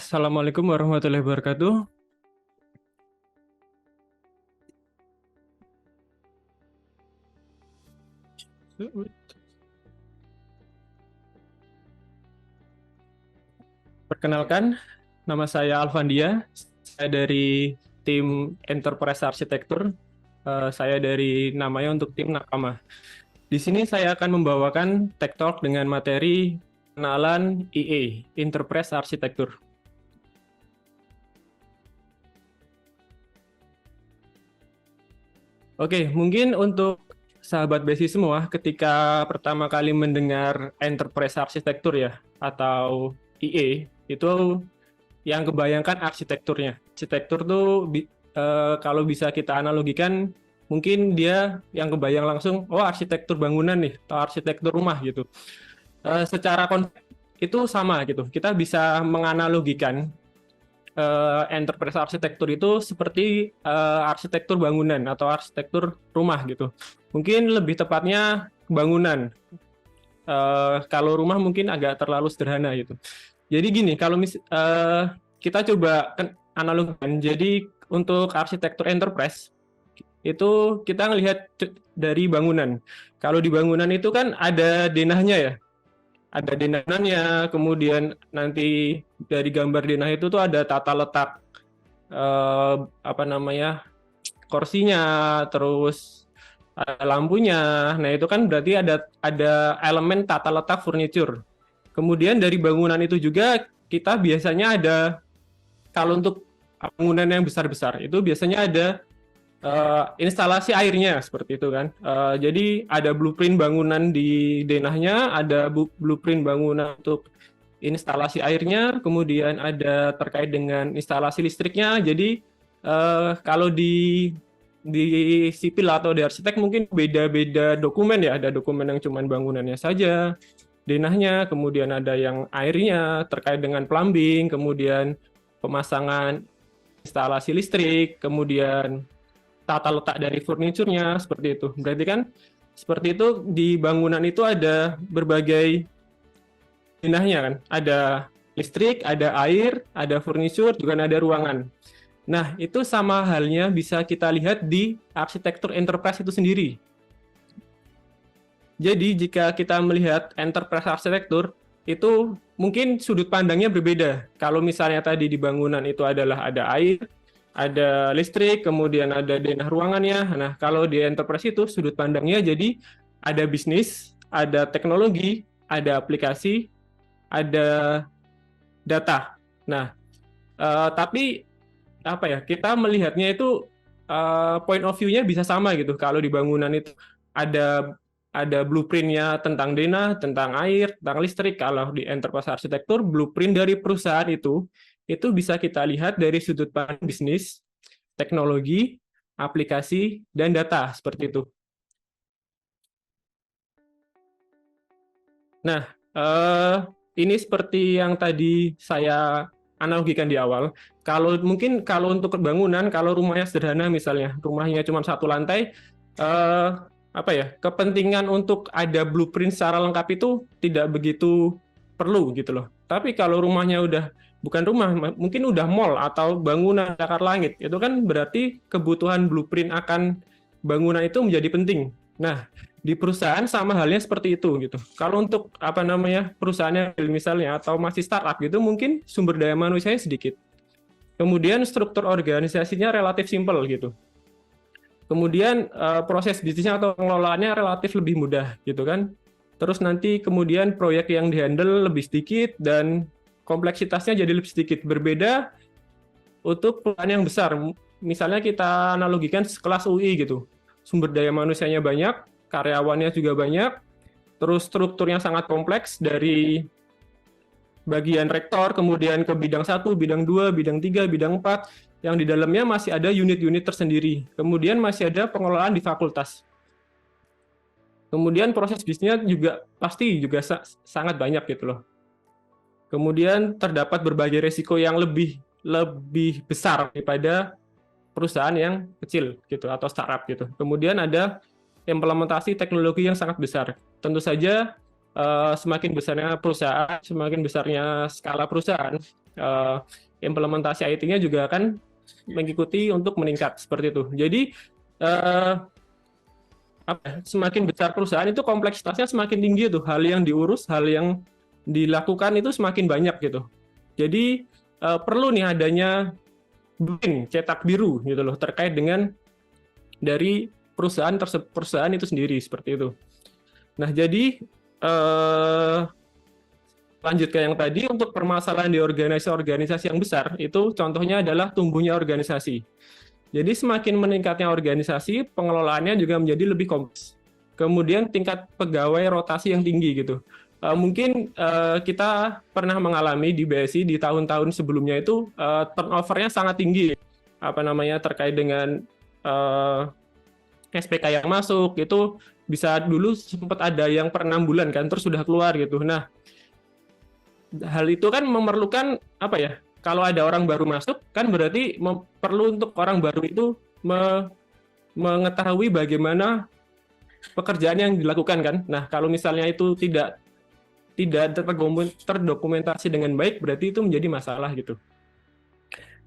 Assalamualaikum warahmatullahi wabarakatuh. Perkenalkan, nama saya Alvandia. Saya dari tim Enterprise Architecture. Saya dari namanya untuk tim Nakama. Di sini saya akan membawakan Tech Talk dengan materi kenalan IE, Enterprise Architecture. Oke, mungkin untuk sahabat Besi semua, ketika pertama kali mendengar Enterprise Architecture ya, atau IE, itu yang kebayangkan arsitekturnya. Arsitektur tuh kalau bisa kita analogikan, mungkin dia yang kebayang langsung, oh arsitektur bangunan nih, atau arsitektur rumah gitu. Secara konsep itu sama gitu. Kita bisa menganalogikan enterprise arsitektur itu seperti arsitektur bangunan atau arsitektur rumah gitu. Mungkin lebih tepatnya bangunan. Kalau rumah mungkin agak terlalu sederhana gitu. Jadi gini, kalau kita coba analogikan. Jadi untuk arsitektur enterprise itu kita ngelihat dari bangunan. Kalau di bangunan itu kan ada denahnya ya. Ada denahnya, kemudian nanti dari gambar denah itu tuh ada tata letak kursinya, terus ada lampunya. Nah itu kan berarti ada elemen tata letak furniture. Kemudian dari bangunan itu juga kita biasanya ada, kalau untuk bangunan yang besar-besar itu biasanya ada instalasi airnya seperti itu kan. Jadi ada blueprint bangunan di denahnya, ada blueprint bangunan untuk instalasi airnya, kemudian ada terkait dengan instalasi listriknya. Jadi kalau di sipil atau di arsitek mungkin beda-beda dokumen ya, ada dokumen yang cuma bangunannya saja, denahnya, kemudian ada yang airnya terkait dengan plumbing, kemudian pemasangan instalasi listrik, kemudian tata letak dari furniturnya seperti itu. Berarti kan seperti itu di bangunan itu ada berbagai denahnya kan. Ada listrik, ada air, ada furnitur, juga ada ruangan. Nah, itu sama halnya bisa kita lihat di arsitektur enterprise itu sendiri. Jadi jika kita melihat enterprise arsitektur, itu mungkin sudut pandangnya berbeda. Kalau misalnya tadi di bangunan itu adalah ada air, ada listrik, kemudian ada denah ruangannya. Nah, kalau di enterprise itu sudut pandangnya jadi ada bisnis, ada teknologi, ada aplikasi, ada data. Nah, tapi apa ya? Kita melihatnya itu point of view-nya bisa sama gitu. Kalau di bangunan itu ada blueprint-nya tentang denah, tentang air, tentang listrik. Kalau di enterprise arsitektur, blueprint dari perusahaan itu bisa kita lihat dari sudut pandang bisnis, teknologi, aplikasi, dan data, seperti itu. Nah, ini seperti yang tadi saya analogikan di awal. Kalau untuk bangunan, kalau rumahnya sederhana misalnya, rumahnya cuma satu lantai, kepentingan untuk ada blueprint secara lengkap itu tidak begitu perlu gitu loh. Tapi kalau rumahnya bukan rumah, mungkin udah mall atau bangunan dakar langit, itu kan berarti kebutuhan blueprint akan bangunan itu menjadi penting. Nah, di perusahaan sama halnya seperti itu gitu. Kalau untuk perusahaannya misalnya atau masih startup gitu, mungkin sumber daya manusianya sedikit. Kemudian struktur organisasinya relatif simpel gitu. Kemudian proses bisnisnya atau pengelolaannya relatif lebih mudah gitu kan. Terus nanti kemudian proyek yang dihandle lebih sedikit dan kompleksitasnya jadi lebih sedikit. Berbeda untuk perusahaan yang besar. Misalnya kita analogikan sekelas UI gitu. Sumber daya manusianya banyak, karyawannya juga banyak, terus strukturnya sangat kompleks dari bagian rektor, kemudian ke bidang 1, bidang 2, bidang 3, bidang 4, yang di dalamnya masih ada unit-unit tersendiri. Kemudian masih ada pengelolaan di fakultas. Kemudian proses bisnisnya juga pasti juga sangat banyak gitu loh. Kemudian terdapat berbagai risiko yang lebih besar daripada perusahaan yang kecil gitu atau startup gitu. Kemudian ada implementasi teknologi yang sangat besar. Tentu saja semakin besarnya perusahaan, semakin besarnya skala perusahaan, implementasi IT-nya juga akan mengikuti untuk meningkat seperti itu. Jadi semakin besar perusahaan itu kompleksitasnya semakin tinggi tuh, hal yang diurus, hal yang dilakukan itu semakin banyak gitu. Jadi perlu nih adanya cetak biru gitu loh terkait dengan dari perusahaan itu sendiri seperti itu. Nah, jadi lanjut ke yang tadi, untuk permasalahan di organisasi-organisasi yang besar, itu contohnya adalah tumbuhnya organisasi. Jadi semakin meningkatnya organisasi, pengelolaannya juga menjadi lebih kompleks. Kemudian tingkat pegawai rotasi yang tinggi gitu. Mungkin kita pernah mengalami di BSI di tahun-tahun sebelumnya itu turnover-nya sangat tinggi, terkait dengan SPK yang masuk itu bisa dulu sempat ada yang per 6 bulan kan, terus sudah keluar gitu. Nah, hal itu kan memerlukan kalau ada orang baru masuk kan berarti perlu untuk orang baru itu mengetahui bagaimana pekerjaan yang dilakukan kan. Nah, kalau misalnya itu tidak terdokumentasi dengan baik, berarti itu menjadi masalah gitu.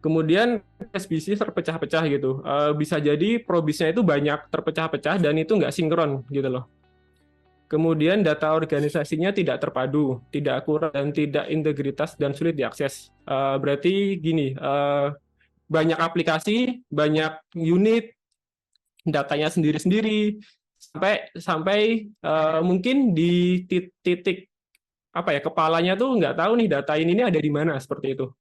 Kemudian bisnis terpecah-pecah gitu. Bisa jadi probisnya itu banyak terpecah-pecah dan itu nggak sinkron gitu loh. Kemudian data organisasinya tidak terpadu, tidak akurat, dan tidak integritas dan sulit diakses. Berarti gini, banyak aplikasi, banyak unit, datanya sendiri-sendiri, sampai mungkin di titik kepalanya tuh nggak tahu nih data ini ada di mana, seperti itu.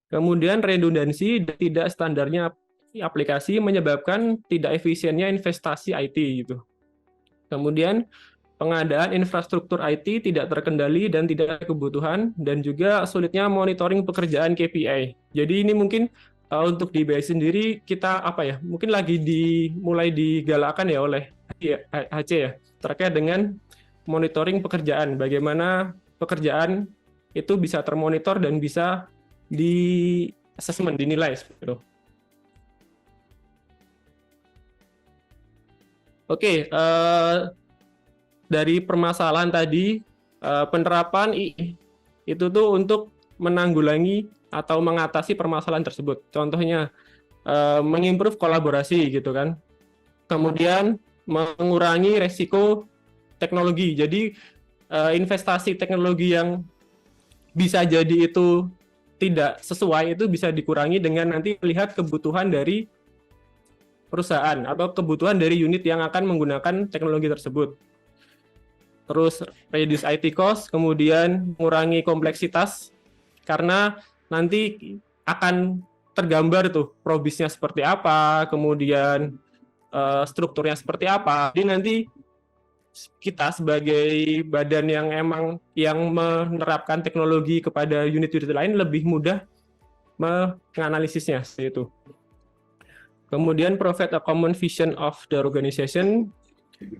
Kemudian redundansi dan tidak standarnya aplikasi menyebabkan tidak efisiennya investasi IT gitu. Kemudian pengadaan infrastruktur IT tidak terkendali dan tidak ada kebutuhan, dan juga sulitnya monitoring pekerjaan KPI. Jadi ini mungkin untuk di BSI sendiri kita mungkin lagi mulai digalakkan ya oleh HC ya, terkait dengan monitoring pekerjaan, bagaimana pekerjaan itu bisa termonitor dan bisa di assessment, dinilai seperti itu. Oke, dari permasalahan tadi, penerapan itu tuh untuk menanggulangi atau mengatasi permasalahan tersebut. Contohnya mengimprove kolaborasi gitu kan. Kemudian mengurangi resiko teknologi. Jadi investasi teknologi yang bisa jadi itu tidak sesuai itu bisa dikurangi dengan nanti melihat kebutuhan dari perusahaan atau kebutuhan dari unit yang akan menggunakan teknologi tersebut. Terus reduce IT cost, kemudian mengurangi kompleksitas karena nanti akan tergambar tuh probisnya seperti apa, kemudian strukturnya seperti apa. Jadi nanti kita sebagai badan yang menerapkan teknologi kepada unit-unit lain lebih mudah menganalisisnya seperti itu. Kemudian provide a common vision of the organization,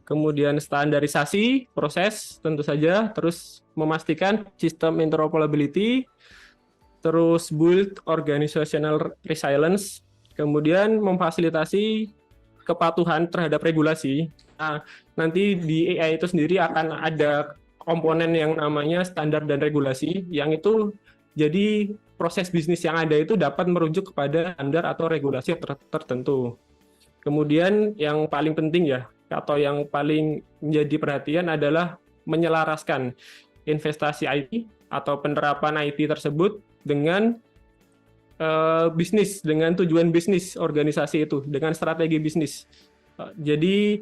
kemudian standarisasi proses tentu saja, terus memastikan sistem interoperability, terus build organizational resilience, kemudian memfasilitasi kepatuhan terhadap regulasi. Nah, nanti di AI itu sendiri akan ada komponen yang namanya standar dan regulasi, yang itu jadi proses bisnis yang ada itu dapat merujuk kepada standar atau regulasi tertentu. Kemudian yang paling penting ya, atau yang paling menjadi perhatian adalah menyelaraskan investasi IT atau penerapan IT tersebut dengan bisnis, dengan tujuan bisnis organisasi itu, dengan strategi bisnis. Jadi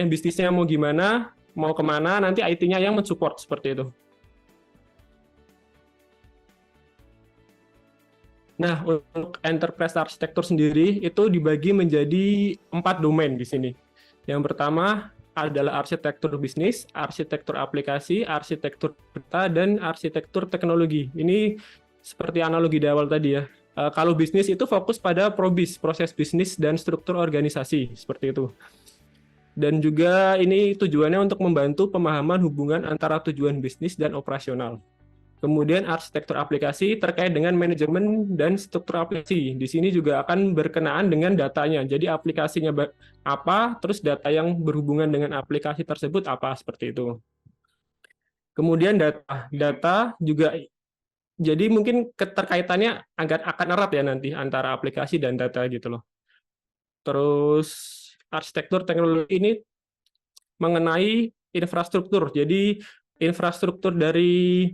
bisnisnya mau gimana, mau kemana, nanti IT-nya yang mensupport seperti itu. Nah, untuk enterprise arsitektur sendiri itu dibagi menjadi 4 domain di sini. Yang pertama adalah arsitektur bisnis, arsitektur aplikasi, arsitektur data, dan arsitektur teknologi. Ini seperti analogi di awal tadi ya. Kalau bisnis itu fokus pada probis, proses bisnis dan struktur organisasi, seperti itu. Dan juga ini tujuannya untuk membantu pemahaman hubungan antara tujuan bisnis dan operasional. Kemudian arsitektur aplikasi terkait dengan manajemen dan struktur aplikasi. Di sini juga akan berkenaan dengan datanya. Jadi aplikasinya apa, terus data yang berhubungan dengan aplikasi tersebut apa, seperti itu. Kemudian data juga Jadi mungkin keterkaitannya akan erat ya nanti antara aplikasi dan data gitu loh. Terus arsitektur teknologi ini mengenai infrastruktur. Jadi infrastruktur dari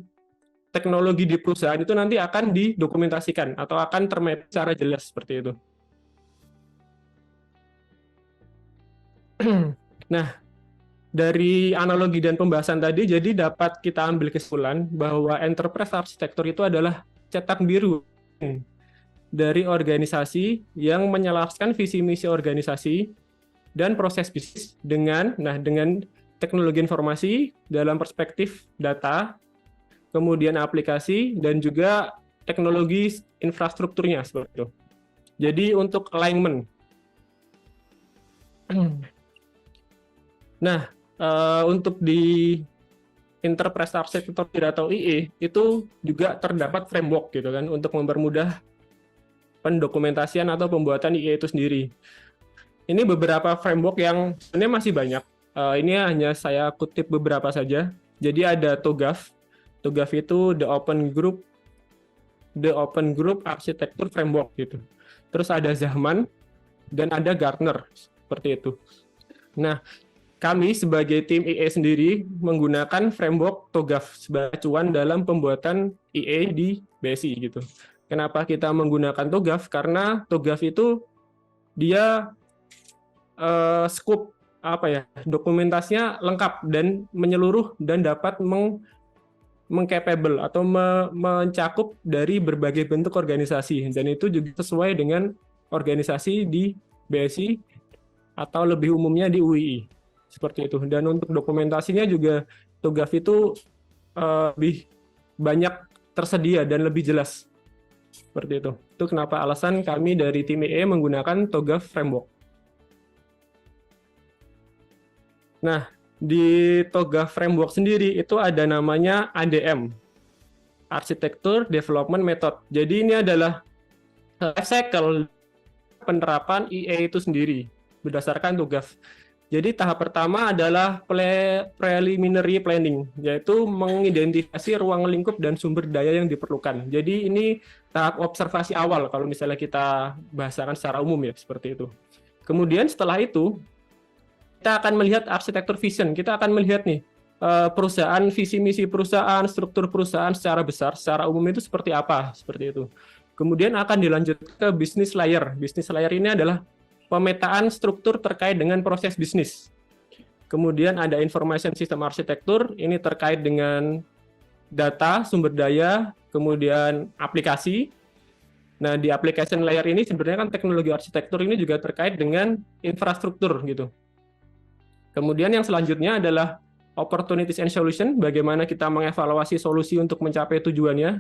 teknologi di perusahaan itu nanti akan didokumentasikan atau akan termap secara jelas seperti itu. Nah, dari analogi dan pembahasan tadi, jadi dapat kita ambil kesimpulan bahwa enterprise arsitektur itu adalah cetak biru dari organisasi yang menyelaraskan visi misi organisasi dan proses bisnis dengan teknologi informasi dalam perspektif data, kemudian aplikasi, dan juga teknologi infrastrukturnya seperti itu. Jadi untuk alignment. Nah, untuk di enterprise architecture atau IE itu juga terdapat framework gitu kan untuk mempermudah pendokumentasian atau pembuatan IE itu sendiri. Ini beberapa framework yang sebenarnya masih banyak. Ini hanya saya kutip beberapa saja. Jadi ada TOGAF. TOGAF itu The Open Group Architecture Framework gitu. Terus ada Zahman dan ada Gartner seperti itu. Nah, kami sebagai tim IE sendiri menggunakan framework TOGAF sebagai acuan dalam pembuatan IE di BSI gitu. Kenapa kita menggunakan TOGAF? Karena TOGAF itu dia scope dokumentasinya lengkap dan menyeluruh dan dapat mengcapable atau mencakup dari berbagai bentuk organisasi, dan itu juga sesuai dengan organisasi di BSI atau lebih umumnya di UII seperti itu. Dan untuk dokumentasinya juga TOGAF itu lebih banyak tersedia dan lebih jelas seperti itu. Itu kenapa alasan kami dari tim IE menggunakan TOGAF framework. Nah, di TOGAF framework sendiri itu ada namanya ADM, Architecture Development Method. Jadi ini adalah life cycle penerapan IE itu sendiri berdasarkan TOGAF. Jadi tahap pertama adalah preliminary planning, yaitu mengidentifikasi ruang lingkup dan sumber daya yang diperlukan. Jadi ini tahap observasi awal kalau misalnya kita bahasakan secara umum ya, seperti itu. Kemudian setelah itu kita akan melihat arsitektur vision. Kita akan melihat nih perusahaan, visi misi perusahaan, struktur perusahaan secara besar, secara umum itu seperti apa, seperti itu. Kemudian akan dilanjut ke business layer. Business layer ini adalah pemetaan struktur terkait dengan proses bisnis. Kemudian ada information system arsitektur, ini terkait dengan data, sumber daya, kemudian aplikasi. Nah, di application layer ini sebenarnya kan teknologi arsitektur ini juga terkait dengan infrastruktur gitu. Kemudian yang selanjutnya adalah opportunities and solution, bagaimana kita mengevaluasi solusi untuk mencapai tujuannya.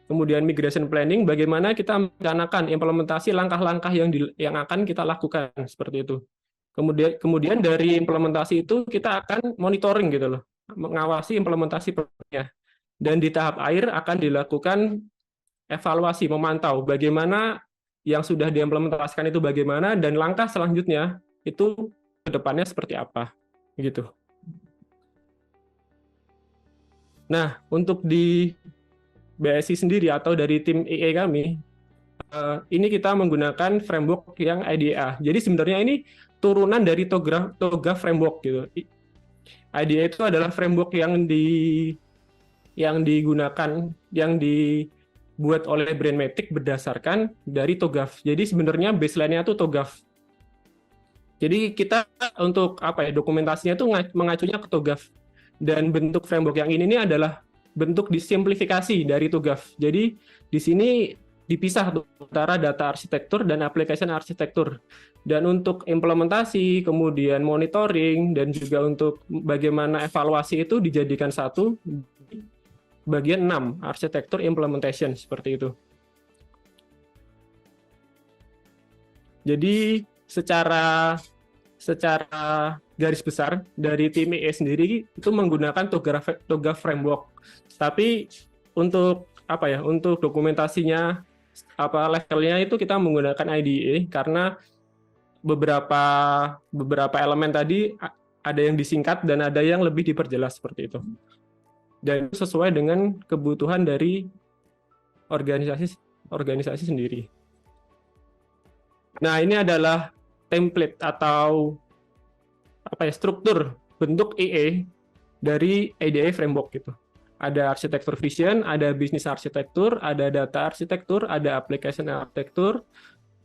Kemudian migration planning, bagaimana kita merencanakan implementasi langkah-langkah yang akan kita lakukan seperti itu. Kemudian dari implementasi itu kita akan monitoring gitu loh, mengawasi implementasi programnya. Dan di tahap akhir akan dilakukan evaluasi, memantau bagaimana yang sudah diimplementasikan itu bagaimana, dan langkah selanjutnya itu ke depannya seperti apa gitu. Nah, untuk di BSI sendiri atau dari tim IE kami, ini kita menggunakan framework yang IDEA. Jadi sebenarnya ini turunan dari TOGAF framework gitu. IDEA itu adalah framework yang digunakan, yang dibuat oleh Brainmatic berdasarkan dari TOGAF. Jadi sebenarnya baseline-nya itu TOGAF. Jadi kita untuk dokumentasinya itu mengacunya ke TOGAF. Dan bentuk framework yang ini adalah bentuk disimplifikasi dari TOGAF. Jadi di sini dipisah antara data arsitektur dan application arsitektur. Dan untuk implementasi, kemudian monitoring, dan juga untuk bagaimana evaluasi itu dijadikan satu bagian 6, arsitektur implementation, seperti itu. Jadi secara garis besar dari tim IE sendiri itu menggunakan TOGAF framework. Tapi untuk untuk dokumentasinya levelnya itu kita menggunakan IDE karena beberapa elemen tadi ada yang disingkat dan ada yang lebih diperjelas seperti itu. dan sesuai dengan kebutuhan dari organisasi sendiri. Nah, ini adalah template atau struktur bentuk EA dari ADA framework gitu. Ada arsitektur vision, ada bisnis arsitektur, ada data arsitektur, ada application arsitektur,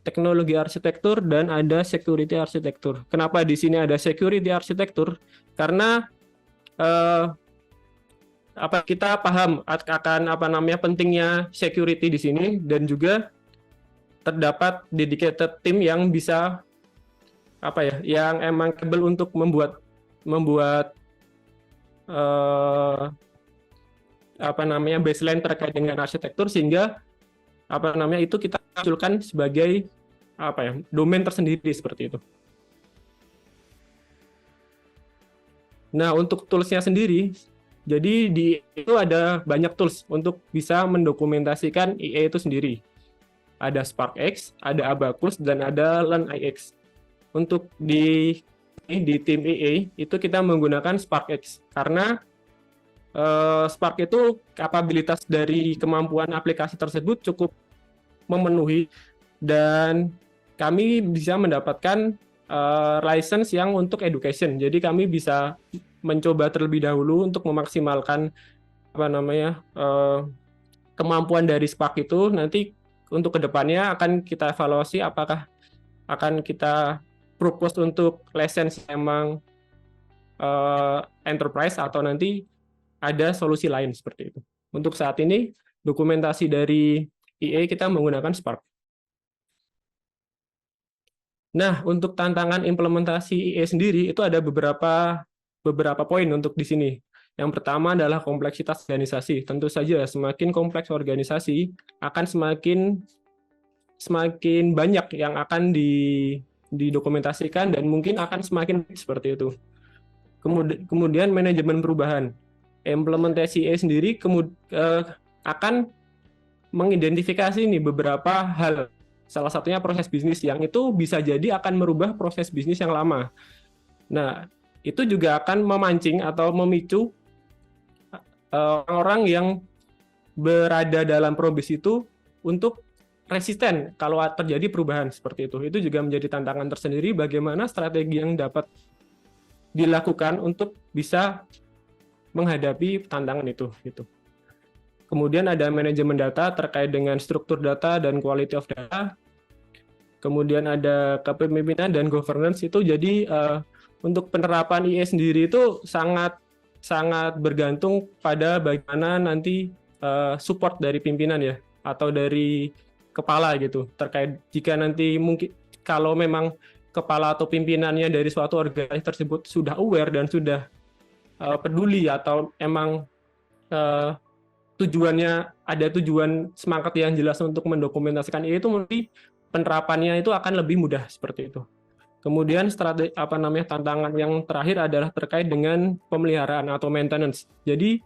teknologi arsitektur, dan ada security arsitektur. Kenapa di sini ada security arsitektur? Karena kita paham akan pentingnya security di sini, dan juga terdapat dedicated team yang bisa yang emang capable untuk membuat baseline terkait dengan arsitektur, sehingga itu kita munculkan sebagai domain tersendiri seperti itu. Nah, untuk toolsnya sendiri, jadi di itu ada banyak tools untuk bisa mendokumentasikan EA itu sendiri. Ada SparkX, ada Abacus, dan ada LearnIX. Untuk di tim EA itu kita menggunakan SparkX karena Spark itu kapabilitas dari kemampuan aplikasi tersebut cukup memenuhi, dan kami bisa mendapatkan license yang untuk education. Jadi kami bisa mencoba terlebih dahulu untuk memaksimalkan kemampuan dari Spark itu. Nanti untuk kedepannya akan kita evaluasi apakah akan kita propose untuk license emang enterprise atau nanti ada solusi lain seperti itu. Untuk saat ini, dokumentasi dari EA kita menggunakan Spark. Nah, untuk tantangan implementasi EA sendiri itu ada beberapa poin untuk di sini. Yang pertama adalah kompleksitas organisasi. Tentu saja semakin kompleks organisasi akan semakin banyak yang akan didokumentasikan, dan mungkin akan semakin seperti itu. Kemudian manajemen perubahan. Implementasi EA sendiri akan mengidentifikasi beberapa hal. Salah satunya proses bisnis yang itu bisa jadi akan merubah proses bisnis yang lama. Nah, itu juga akan memancing atau memicu orang-orang yang berada dalam probis itu untuk resisten kalau terjadi perubahan seperti itu. Itu juga menjadi tantangan tersendiri bagaimana strategi yang dapat dilakukan untuk bisa menghadapi tantangan itu gitu. Kemudian ada manajemen data terkait dengan struktur data dan quality of data. Kemudian ada kepemimpinan dan governance. Itu jadi untuk penerapan IE sendiri itu sangat bergantung pada bagaimana nanti support dari pimpinan ya, atau dari kepala gitu, terkait jika nanti mungkin kalau memang kepala atau pimpinannya dari suatu organisasi tersebut sudah aware dan sudah peduli, atau emang ada tujuan semangat yang jelas untuk mendokumentasikan itu, mungkin penerapannya itu akan lebih mudah seperti itu. Kemudian tantangan yang terakhir adalah terkait dengan pemeliharaan atau maintenance. Jadi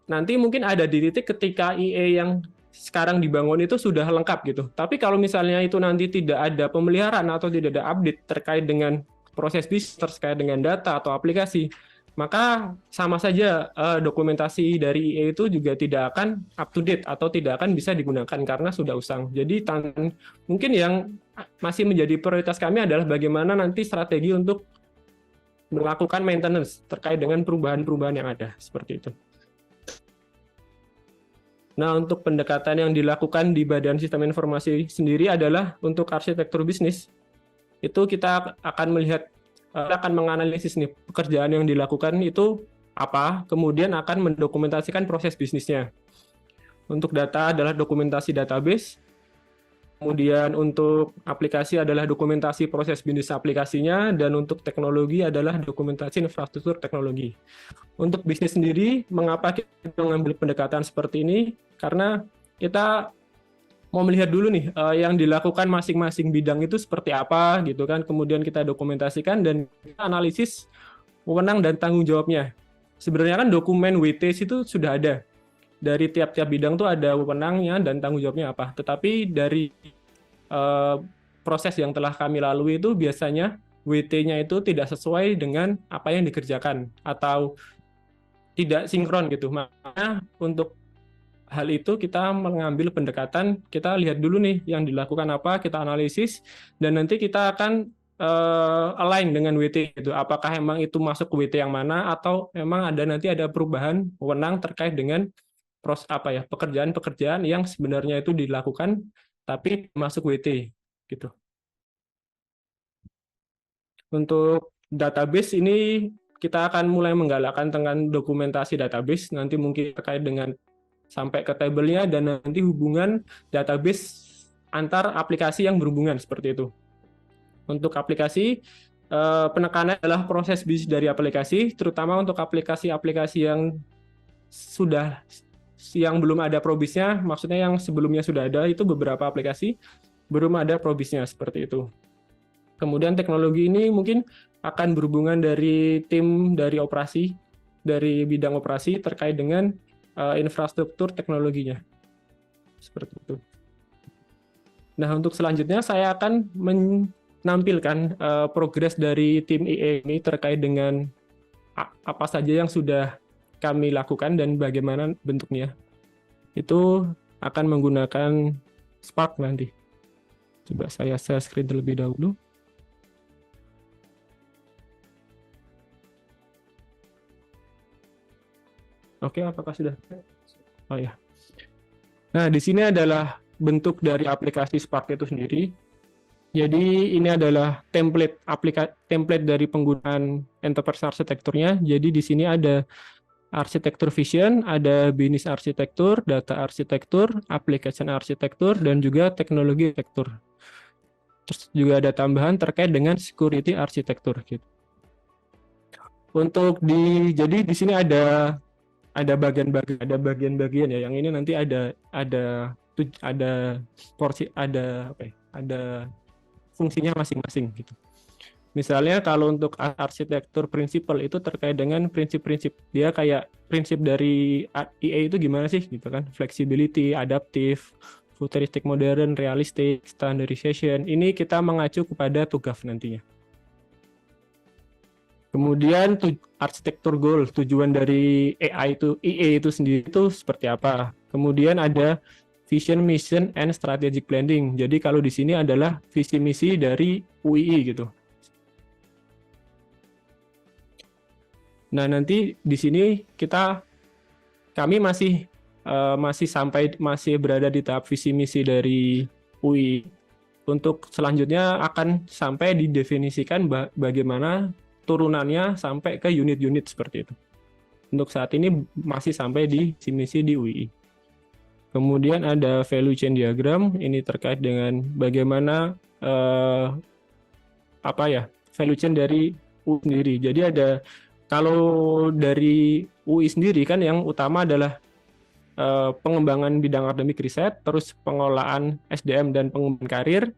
nanti mungkin ada di titik ketika IE yang sekarang dibangun itu sudah lengkap gitu. Tapi kalau misalnya itu nanti tidak ada pemeliharaan atau tidak ada update terkait dengan proses bisnis, terkait dengan data atau aplikasi, maka sama saja dokumentasi dari IE itu juga tidak akan up to date atau tidak akan bisa digunakan karena sudah usang. Jadi mungkin yang masih menjadi prioritas kami adalah bagaimana nanti strategi untuk melakukan maintenance terkait dengan perubahan-perubahan yang ada seperti itu. Nah, untuk pendekatan yang dilakukan di Badan Sistem Informasi sendiri adalah untuk arsitektur bisnis. Itu kita akan menganalisis pekerjaan yang dilakukan itu apa, kemudian akan mendokumentasikan proses bisnisnya. Untuk data adalah dokumentasi database, kemudian untuk aplikasi adalah dokumentasi proses bisnis aplikasinya, dan untuk teknologi adalah dokumentasi infrastruktur teknologi. Untuk bisnis sendiri, mengapa kita mengambil pendekatan seperti ini? Karena kita mau melihat dulu yang dilakukan masing-masing bidang itu seperti apa gitu kan, kemudian kita dokumentasikan dan kita analisis wewenang dan tanggung jawabnya. Sebenarnya kan dokumen WTS itu sudah ada, dari tiap-tiap bidang tuh ada wewenangnya dan tanggung jawabnya apa, tetapi dari proses yang telah kami lalui itu biasanya WT-nya itu tidak sesuai dengan apa yang dikerjakan, atau tidak sinkron gitu. Makanya untuk hal itu kita mengambil pendekatan, kita lihat dulu nih yang dilakukan apa, kita analisis, dan nanti kita akan align dengan WT gitu. Apakah emang itu masuk ke WT yang mana, atau memang nanti ada perubahan wewenang terkait dengan pekerjaan-pekerjaan yang sebenarnya itu dilakukan tapi masuk WT gitu. Untuk database ini kita akan mulai menggalakkan dengan dokumentasi database, nanti mungkin terkait dengan sampai ke tabelnya, dan nanti hubungan database antar aplikasi yang berhubungan seperti itu. Untuk aplikasi, penekanan adalah proses bisnis dari aplikasi, terutama untuk aplikasi-aplikasi yang belum ada probisnya, maksudnya yang sebelumnya sudah ada, itu beberapa aplikasi belum ada probisnya seperti itu. Kemudian teknologi ini mungkin akan berhubungan dari tim dari operasi, dari bidang operasi terkait dengan infrastruktur teknologinya. Seperti itu. Nah, untuk selanjutnya saya akan menampilkan progres dari tim IE ini terkait dengan apa saja yang sudah kami lakukan dan bagaimana bentuknya. Itu akan menggunakan Spark nanti. Coba saya share screen terlebih dahulu. Oke, apakah sudah? Oh ya. Nah, di sini adalah bentuk dari aplikasi Spark itu sendiri. Jadi ini adalah template dari penggunaan enterprise arsitekturnya. Jadi di sini ada arsitektur vision, ada business arsitektur, data arsitektur, application arsitektur, dan juga teknologi arsitektur. Terus juga ada tambahan terkait dengan security arsitektur gitu. Jadi di sini ada bagian-bagian ya. Yang ini nanti ada porsi, ada fungsinya masing-masing gitu. Misalnya kalau untuk arsitektur prinsipal itu terkait dengan prinsip-prinsip, dia kayak prinsip dari IE itu gimana sih gitu kan, flexibility, adaptive, futuristic modern, realistic, standardization. Ini kita mengacu kepada TUGAF nantinya. Kemudian arsitektur goal, tujuan dari IE itu sendiri itu seperti apa. Kemudian ada vision, mission, and strategic planning. Jadi kalau di sini adalah visi misi dari UII gitu. Nah, nanti di sini kami masih berada di tahap visi misi dari UI. Untuk selanjutnya akan sampai didefinisikan bagaimana turunannya sampai ke unit-unit seperti itu. Untuk saat ini masih sampai di visi misi di UI. Kemudian ada value chain diagram, ini terkait dengan bagaimana value chain dari UI sendiri. Jadi kalau dari UI sendiri kan yang utama adalah pengembangan bidang akademik riset, terus pengelolaan SDM dan pengembangan karir,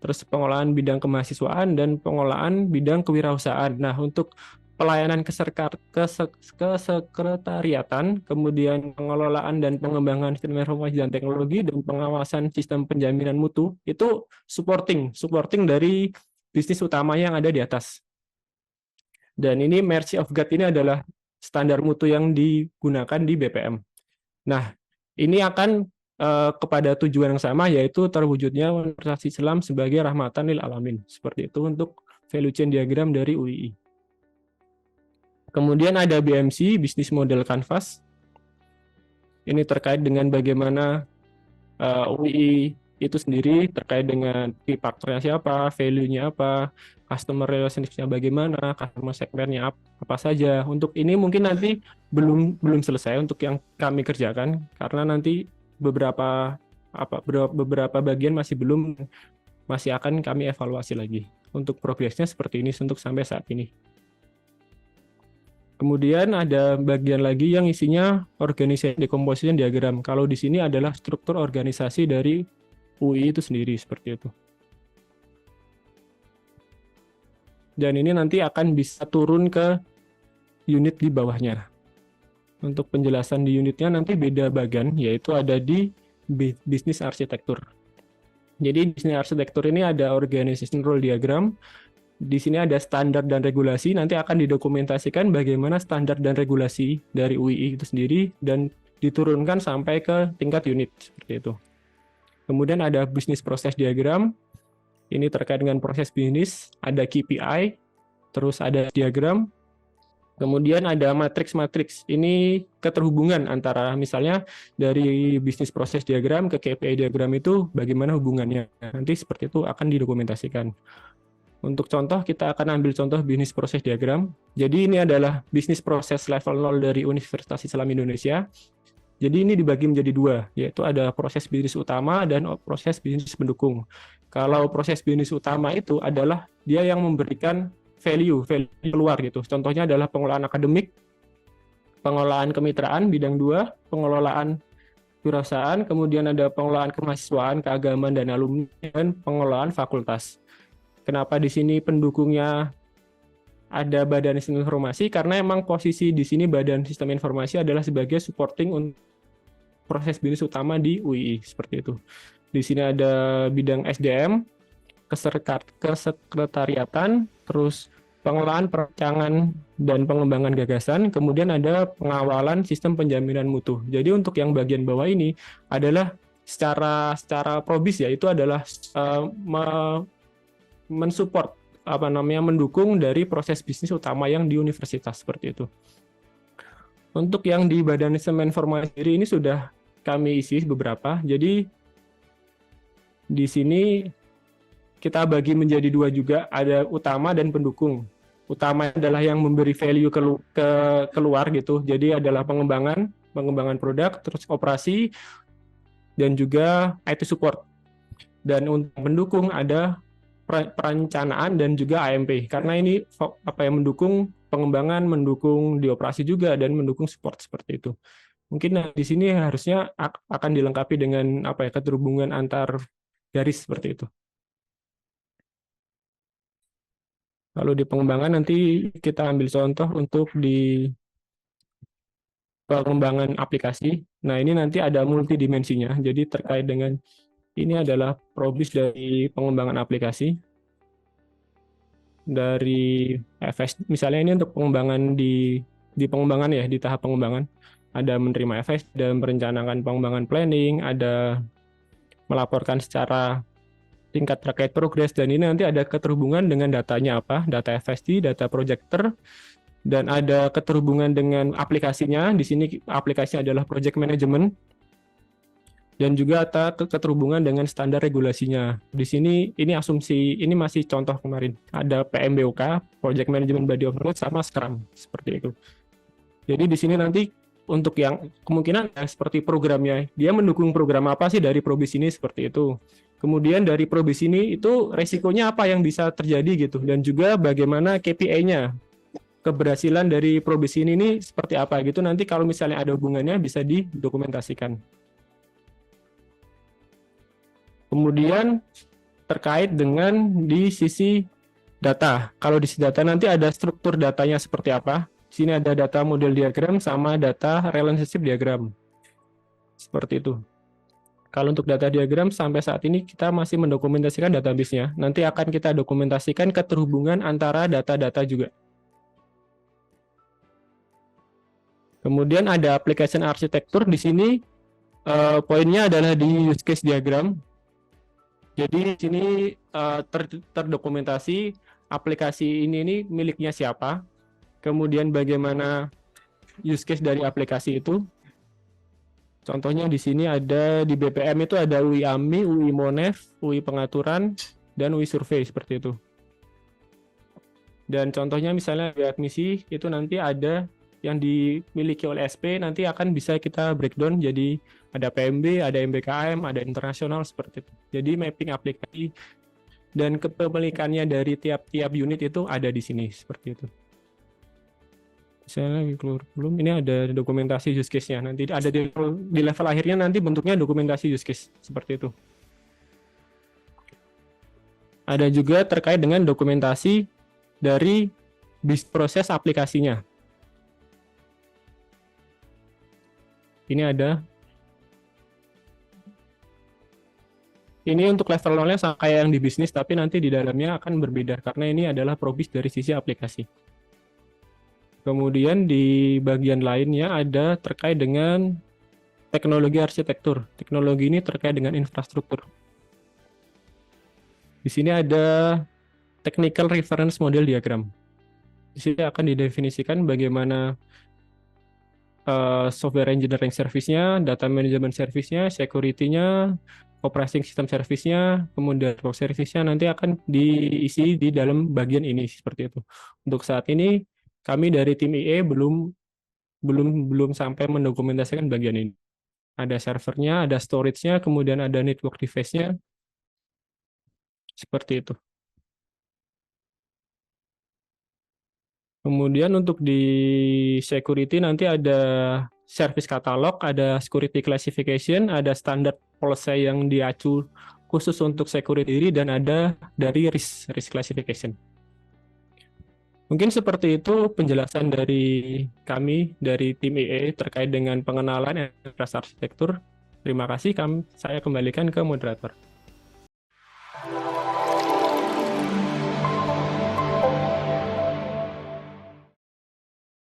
terus pengelolaan bidang kemahasiswaan, dan pengelolaan bidang kewirausahaan. Nah, untuk pelayanan kesekretariatan, kemudian pengelolaan dan pengembangan sistem informasi dan teknologi, dan pengawasan sistem penjaminan mutu, itu supporting dari bisnis utama yang ada di atas. Dan ini Mercy of God ini adalah standar mutu yang digunakan di BPM. Nah, ini akan kepada tujuan yang sama, yaitu terwujudnya Universitas Islam sebagai rahmatan lil alamin. Seperti itu untuk value chain diagram dari UII. Kemudian ada BMC, Business Model Canvas. Ini terkait dengan bagaimana UII itu sendiri terkait dengan key partnernya siapa, value-nya apa, customer relationship-nya bagaimana, customer segment-nya apa saja. Untuk ini mungkin nanti belum selesai untuk yang kami kerjakan, karena nanti beberapa bagian masih akan kami evaluasi lagi. Untuk progresnya seperti ini untuk sampai saat ini. Kemudian ada bagian lagi yang isinya organization decomposition diagram. Kalau di sini adalah struktur organisasi dari UI itu sendiri seperti itu. Dan ini nanti akan bisa turun ke unit di bawahnya. Untuk penjelasan di unitnya nanti beda bagian, yaitu ada di bisnis arsitektur. Jadi bisnis arsitektur ini ada organization role diagram, di sini ada standar dan regulasi, nanti akan didokumentasikan bagaimana standar dan regulasi dari UI itu sendiri dan diturunkan sampai ke tingkat unit seperti itu. Kemudian ada bisnis proses diagram, ini terkait dengan proses bisnis, ada KPI, terus ada diagram, kemudian ada matriks-matriks, ini keterhubungan antara misalnya dari bisnis proses diagram ke KPI diagram itu bagaimana hubungannya, nanti seperti itu akan didokumentasikan. Untuk contoh, kita akan ambil contoh bisnis proses diagram. Jadi ini adalah bisnis proses level 0 dari Universitas Islam Indonesia. Jadi ini dibagi menjadi dua, yaitu ada proses bisnis utama dan proses bisnis pendukung. Kalau proses bisnis utama itu adalah dia yang memberikan value keluar gitu. Contohnya adalah pengelolaan akademik, pengelolaan kemitraan bidang 2, pengelolaan kewirausahaan, kemudian ada pengelolaan kemahasiswaan, keagamaan dan alumni, dan pengelolaan fakultas. Kenapa di sini pendukungnya ada Badan Sistem Informasi? Karena emang posisi di sini Badan Sistem Informasi adalah sebagai supporting untuk proses bisnis utama di UI, seperti itu. Di sini ada bidang SDM, kesekretariatan, terus pengelolaan perancangan dan pengembangan gagasan, kemudian ada pengawalan sistem penjaminan mutu. Jadi untuk yang bagian bawah ini adalah secara probis ya, itu adalah mensupport mendukung dari proses bisnis utama yang di universitas seperti itu. Untuk yang di Badan Sistem Informasi ini sudah kami isi beberapa. Jadi di sini kita bagi menjadi dua juga, ada utama dan pendukung. Utama adalah yang memberi value keluar gitu. Jadi adalah pengembangan produk, terus operasi dan juga IT support. Dan untuk pendukung ada perencanaan dan juga AMP. Karena ini mendukung pengembangan, mendukung di operasi juga dan mendukung support seperti itu. Mungkin di sini harusnya akan dilengkapi dengan keterhubungan antar garis seperti itu. Lalu di pengembangan nanti kita ambil contoh untuk di pengembangan aplikasi. Nah, ini nanti ada multidimensinya. Jadi terkait dengan ini adalah probis dari pengembangan aplikasi. Dari FS, misalnya ini untuk pengembangan di pengembangan ya, di tahap pengembangan. Ada menerima FS, ada merencanakan pengembangan planning, ada melaporkan secara tingkat terkait progres, dan ini nanti ada keterhubungan dengan datanya data FSD, data projector, dan ada keterhubungan dengan aplikasinya. Di sini aplikasinya adalah project management, dan juga ada keterhubungan dengan standar regulasinya. Di sini ini asumsi, ini masih contoh kemarin. Ada PMBOK, Project Management Body of Knowledge, sama Scrum, seperti itu. Jadi di sini nanti untuk yang kemungkinan seperti programnya, dia mendukung program apa sih dari probis ini, seperti itu. Kemudian dari probis ini itu resikonya apa yang bisa terjadi gitu, dan juga bagaimana KPI-nya, keberhasilan dari probis ini seperti apa gitu. Nanti kalau misalnya ada hubungannya bisa didokumentasikan. Kemudian terkait dengan di sisi data. Kalau di sisi data nanti ada struktur datanya seperti apa. Di sini ada data model diagram sama data relationship diagram. Seperti itu. Kalau untuk data diagram sampai saat ini kita masih mendokumentasikan database-nya. Nanti akan kita dokumentasikan keterhubungan antara data-data juga. Kemudian ada application architecture. Di sini poinnya adalah di use case diagram. Jadi di sini terdokumentasi aplikasi ini miliknya siapa, kemudian bagaimana use case dari aplikasi itu. Contohnya di sini ada di BPM itu ada UI AMI, UI Monef, UI Pengaturan, dan UI Survei seperti itu. Dan contohnya misalnya di admisi itu nanti ada yang dimiliki oleh SP, nanti akan bisa kita breakdown jadi ada PMB, ada MBKM, ada internasional seperti itu. Jadi mapping aplikasi dan kepemilikannya dari tiap-tiap unit itu ada di sini seperti itu. Misalnya belum ini ada dokumentasi use case-nya. Nanti ada di level akhirnya nanti bentuknya dokumentasi use case seperti itu. Ada juga terkait dengan dokumentasi dari proses aplikasinya. Ini ada Ini untuk level 0-nya sama kayak yang di bisnis, tapi nanti di dalamnya akan berbeda karena ini adalah probis dari sisi aplikasi. Kemudian di bagian lainnya ada terkait dengan teknologi arsitektur. Teknologi ini terkait dengan infrastruktur. Di sini ada technical reference model diagram. Di sini akan didefinisikan bagaimana software engineering service-nya, data management service-nya, security-nya, operating system service-nya, kemudian network service-nya nanti akan diisi di dalam bagian ini seperti itu. Untuk saat ini kami dari tim IE belum sampai mendokumentasikan bagian ini. Ada servernya, ada storage-nya, kemudian ada network device-nya, seperti itu. Kemudian untuk di security nanti ada service catalog, ada security classification, ada standar policy yang diacu khusus untuk security diri, dan ada dari risk classification. Mungkin seperti itu penjelasan dari kami dari tim IE terkait dengan pengenalan enterprise arsitektur. Terima kasih, saya kembalikan ke moderator.